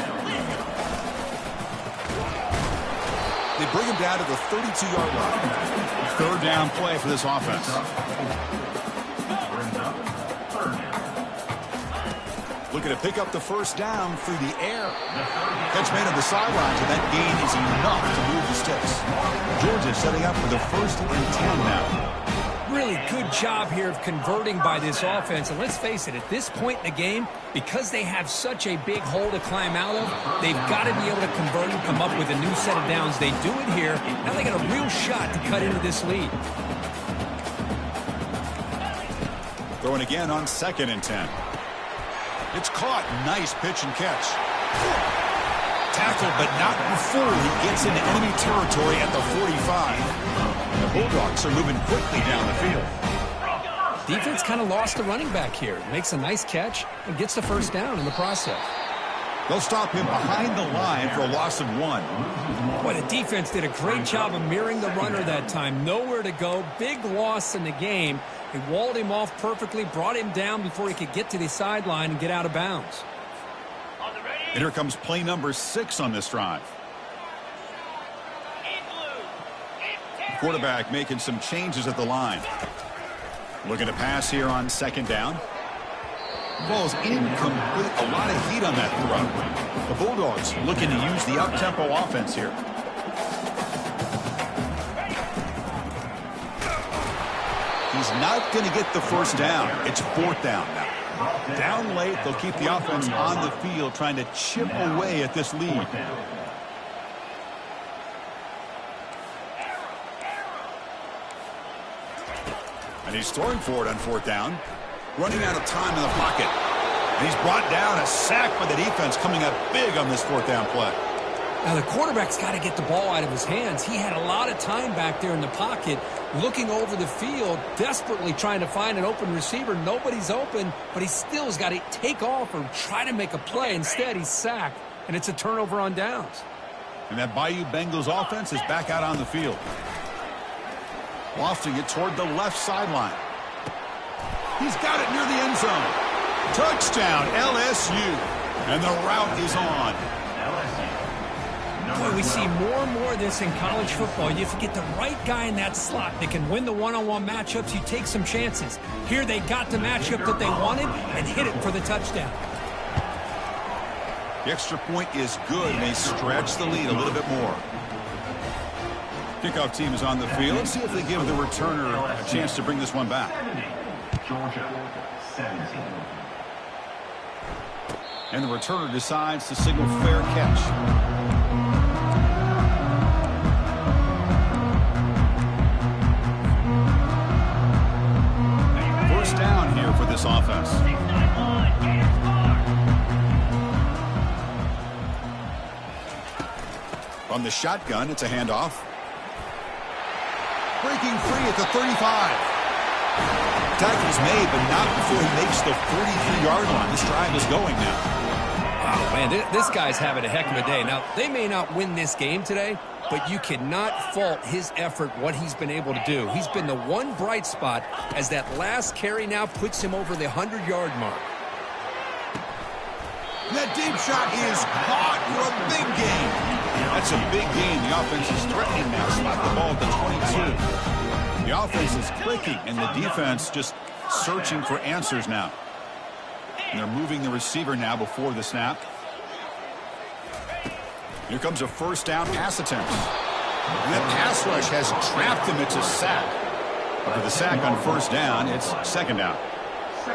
They bring him down to the 32-yard line. Third down play for this offense. Looking to pick up the first down through the air. Catch made on the sidelines, and that gain is enough to move the sticks. Georgia setting up for the 1st and 10 now. Really good job here of converting by this offense. And let's face it, at this point in the game, because they have such a big hole to climb out of, they've got to be able to convert and come up with a new set of downs. They do it here. Now they got a real shot to cut into this lead. Throwing again on 2nd and 10. It's caught. Nice pitch and catch. Tackled, but not before he gets into enemy territory at the 45. The Bulldogs are moving quickly down the field. Defense kind of lost the running back here. Makes a nice catch and gets the first down in the process. They'll stop him behind the line for a loss of 1. Boy, the defense did a great job of mirroring the runner that time. Nowhere to go. Big loss in the game. They walled him off perfectly, brought him down before he could get to the sideline and get out of bounds. And here comes play number 6 on this drive. Quarterback making some changes at the line. Looking to pass here on 2nd down. Ball's incomplete. A lot of heat on that throw. The Bulldogs looking to use the up-tempo offense here. He's not going to get the first down. It's 4th down now. Down late, they'll keep the offense on the field trying to chip away at this lead. And he's throwing for it on 4th down. Running out of time in the pocket. And he's brought down. A sack by the defense coming up big on this 4th down play. Now, the quarterback's got to get the ball out of his hands. He had a lot of time back there in the pocket, looking over the field, desperately trying to find an open receiver. Nobody's open, but he still has got to take off or try to make a play. Instead, he's sacked, and it's a turnover on downs. And that Bayou Bengals offense is back out on the field. Lofting it toward the left sideline. He's got it near the end zone. Touchdown, LSU. And the route is on. Boy, we see more and more of this in college football. If you get the right guy in that slot that can win the one-on-one matchups, you take some chances. Here they got the matchup that they wanted and hit it for the touchdown. The extra point is good, and they stretch the lead a little bit more. Kickoff team is on the field. Let's see if they give the returner a chance to bring this one back. Georgia, 17. And the returner decides to signal fair catch. First down here for this offense. From the shotgun, it's a handoff. Breaking free at the 35. Tackle's made, but not before he makes the 43-yard line. This drive is going now. Wow, man, this guy's having a heck of a day. Now, they may not win this game today, but you cannot fault his effort, what he's been able to do. He's been the one bright spot as that last carry now puts him over the 100-yard mark. And that deep shot is caught for a big gain. That's a big gain. The offense is threatening now. Slap the ball at the 22. The offense is clicking, and the defense just searching for answers now. And they're moving the receiver now before the snap. Here comes a first down pass attempt. And that pass rush has trapped him. It's a sack. After the sack on first down, it's 2nd down.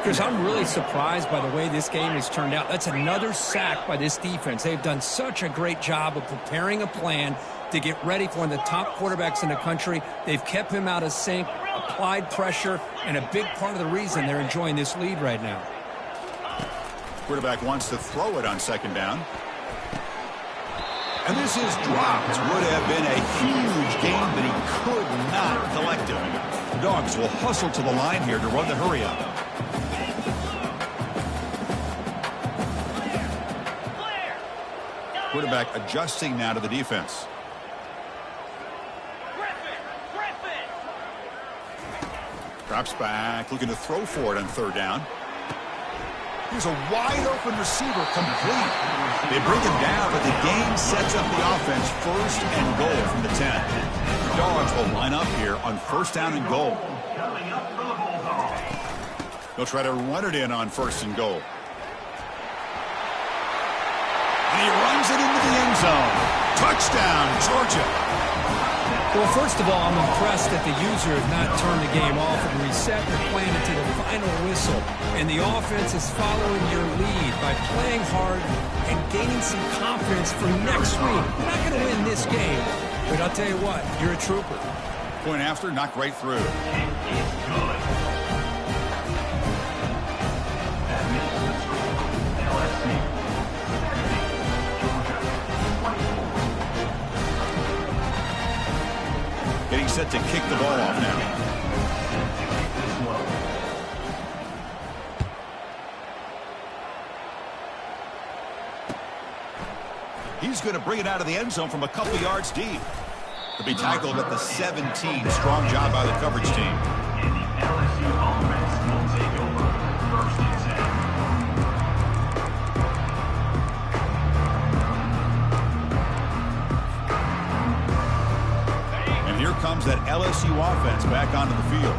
Chris, I'm really surprised by the way this game has turned out. That's another sack by this defense. They've done such a great job of preparing a plan to get ready for one of the top quarterbacks in the country. They've kept him out of sync, applied pressure, and a big part of the reason they're enjoying this lead right now. Quarterback wants to throw it on 2nd down. And this is dropped. Would have been a huge gain, but he could not collect it. The Dogs will hustle to the line here to run the hurry up. Quarterback adjusting now to the defense. Drops back, looking to throw for it on 3rd down. Here's a wide-open receiver, complete. They bring him down, but the game sets up the offense 1st and goal from the 10. The Dogs will line up here on 1st down and goal. They'll try to run it in on 1st and goal. And he runs it into the end zone. Touchdown, Georgia. Well, first of all, I'm impressed that the user has not turned the game off and reset the plan into the final whistle. And the offense is following your lead by playing hard and gaining some confidence for next week. We're not going to win this game, but I'll tell you what, you're a trooper. Point after, knocked right through. Getting set to kick the ball off now. he's going to bring it out of the end zone from a couple yards deep. To be tackled at the 17. Strong job by the coverage team. And the LSU offense will take over 1st and 10. And here comes that LSU offense back onto the field.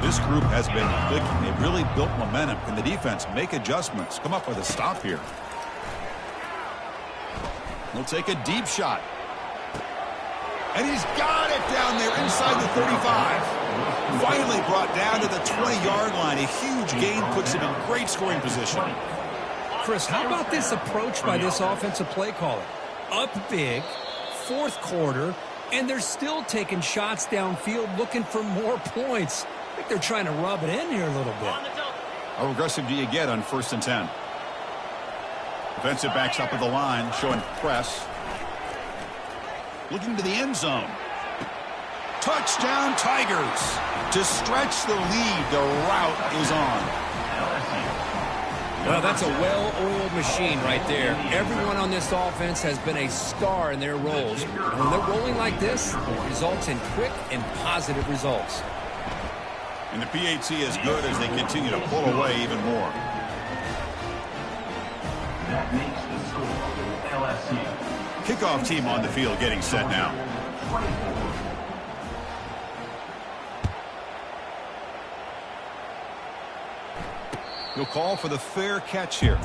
This group has been clicking. They've really built momentum. Can the defense make adjustments? Come up with a stop here. He'll take a deep shot. And he's got it down there inside the 35. Finally brought down to the 20-yard line. A huge gain puts him in great scoring position. Chris, how about this approach by this offensive play caller? Up big, 4th quarter, and they're still taking shots downfield looking for more points. I think they're trying to rub it in here a little bit. How aggressive do you get on 1st and 10? Defensive backs up at the line, showing press. Looking to the end zone. Touchdown, Tigers. To stretch the lead, the route is on. Well, that's a well-oiled machine right there. Everyone on this offense has been a star in their roles. And when they're rolling like this, it results in quick and positive results. And the PAT is good as they continue to pull away even more. That makes the score LSU. Kickoff team on the field getting set now. 24. He'll call for the fair catch here.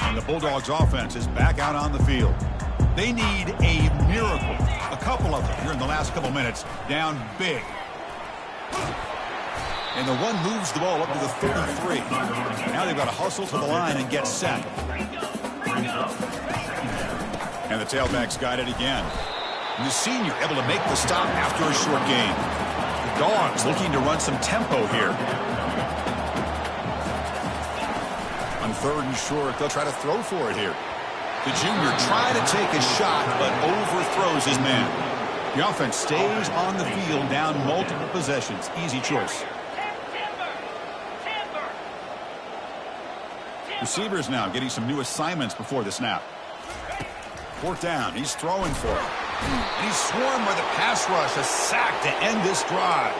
And the Bulldogs offense is back out on the field. They need a miracle. A couple of them here in the last couple minutes. Down big. And the one moves the ball up to the 33. Now they've got to hustle to the line and get set. And the tailback's got it again. And the senior able to make the stop after a short gain. The Dogs looking to run some tempo here. On 3rd and short, they'll try to throw for it here. The junior tried to take a shot, but overthrows his man. The offense stays on the field, down multiple possessions. Easy choice. Receivers now getting some new assignments before the snap. 4th down. He's throwing for it. And he's swarmed by the pass rush. A sack to end this drive.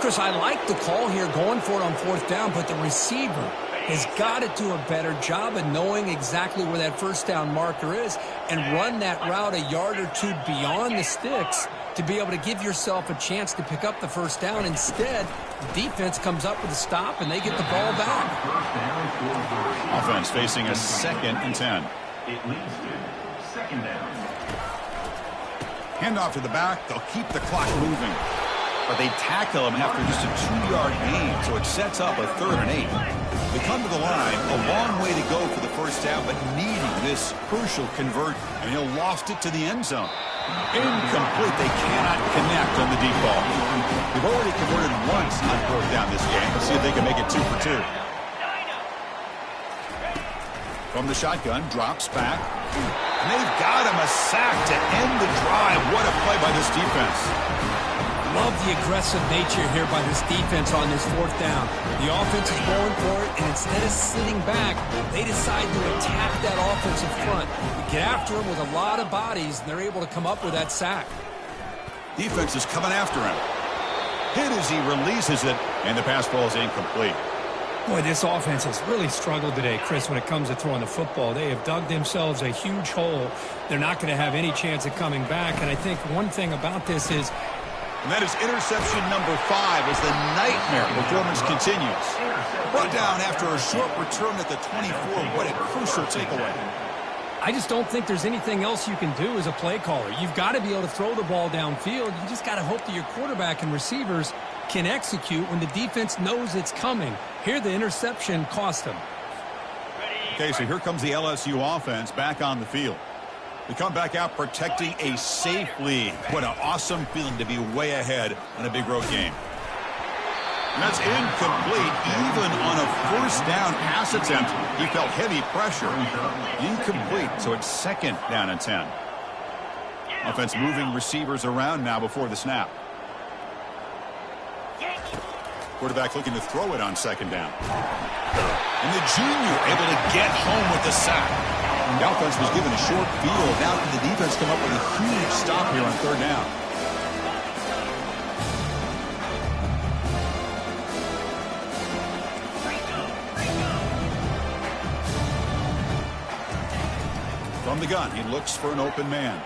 Chris, I like the call here going for it on 4th down, but the receiver has got to do a better job of knowing exactly where that 1st down marker is and run that route a yard or two beyond the sticks to be able to give yourself a chance to pick up the 1st down. Instead, the defense comes up with a stop and they get the ball back. Offense facing a 2nd and 10. It leads to 2nd down. Handoff to the back. They'll keep the clock moving. But they tackle him after just a 2-yard gain, so it sets up a 3rd and 8. They come to the line, a long way to go for the 1st down, but needing this crucial convert, and he'll loft it to the end zone. Incomplete. They cannot connect on the deep ball. They've already converted once on 4th down this game. Let's see if they can make it 2 for 2. From the shotgun, drops back. And they've got him a sack to end the drive. What a play by this defense. Love the aggressive nature here by this defense on this 4th down. The offense is going for it, and instead of sitting back, they decide to attack that offensive front. They get after him with a lot of bodies, and they're able to come up with that sack. Defense is coming after him. Hit as he releases it, and the pass ball is incomplete. Boy, this offense has really struggled today, Chris, when it comes to throwing the football. They have dug themselves a huge hole. They're not going to have any chance of coming back, and I think one thing about this is and that is interception number 5 as the nightmare performance continues. Brought down after a short return at the 24. What a crucial takeaway. I just don't think there's anything else you can do as a play caller. You've got to be able to throw the ball downfield. You just got to hope that your quarterback and receivers can execute when the defense knows it's coming. Here, the interception cost them. Okay, so here comes the LSU offense back on the field. We come back out protecting a safe lead. What an awesome feeling to be way ahead in a big road game. And that's incomplete. Even on a 1st down pass attempt, he felt heavy pressure. Incomplete, so it's 2nd down and 10. Offense moving receivers around now before the snap. Quarterback looking to throw it on second down. And the junior able to get home with the sack. The offense was given a short field. Now can the defense come up with a huge stop here on third down. From the gun, he looks for an open man.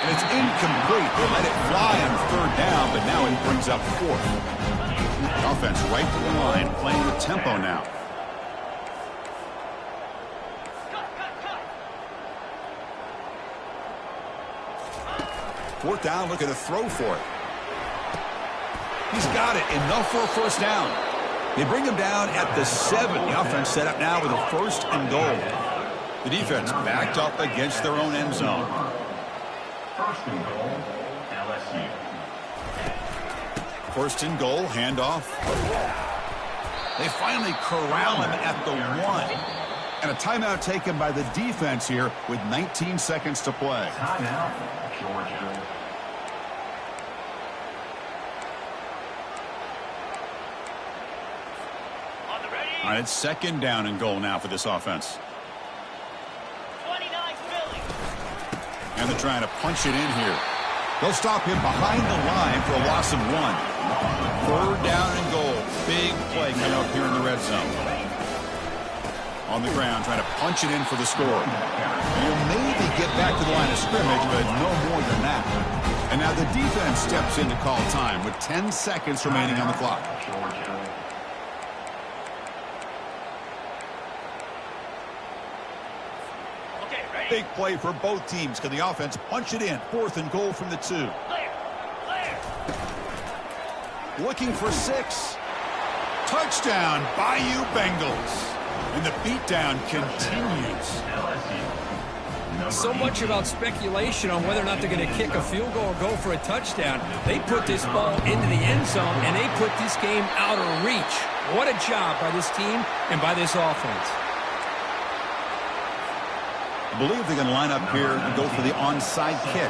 And it's incomplete. They let it fly on third down, but now it brings up fourth. The offense right to the line, playing with tempo now. Fourth down, looking to throw for it. He's got it. Enough for a first down. They bring him down at the 7. The offense set up now with a first and goal. The defense backed up against their own end zone. First and goal, LSU. First and goal, handoff. They finally corral him at the 1. And a timeout taken by the defense here with 19 seconds to play. Timeout, Georgia. All right, it's second down and goal now for this offense. And they're trying to punch it in here. They'll stop him behind the line for a loss of 1. Third down and goal. Big play coming up here in the red zone. On the ground, trying to punch it in for the score. You'll maybe get back to the line of scrimmage, but no more than that. And now the defense steps in to call time with 10 seconds remaining on the clock. Big play for both teams. Can the offense punch it in? Fourth and goal from the 2. Looking for 6. Touchdown, Bayou Bengals. And the beatdown continues. So much about speculation on whether or not they're going to kick a field goal or go for a touchdown. They put this ball into the end zone, and they put this game out of reach. What a job by this team and by this offense. I believe they're going to line up here and go for the onside kick.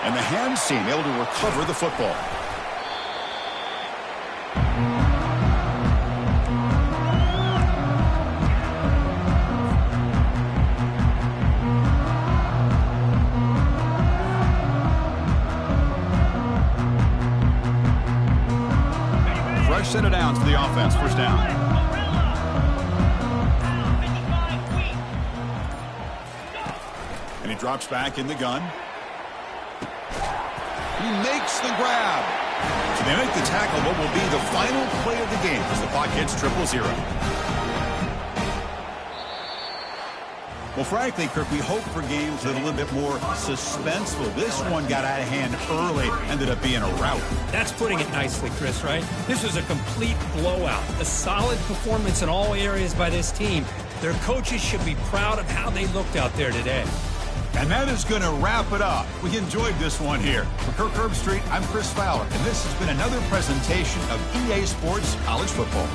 And the hands team able to recover the football. Fresh set of downs for the offense. First down. And he drops back in the gun. He makes the grab. So they make the tackle, what will be the final play of the game as the clock hits 0-0. Well, frankly, Kirk, we hope for games that are a little bit more suspenseful. This one got out of hand early, ended up being a rout. That's putting it nicely, Chris, right? This was a complete blowout. A solid performance in all areas by this team. Their coaches should be proud of how they looked out there today. And that is going to wrap it up. We enjoyed this one here. For Kirk Herbstreit, I'm Chris Fowler, and this has been another presentation of EA Sports College Football.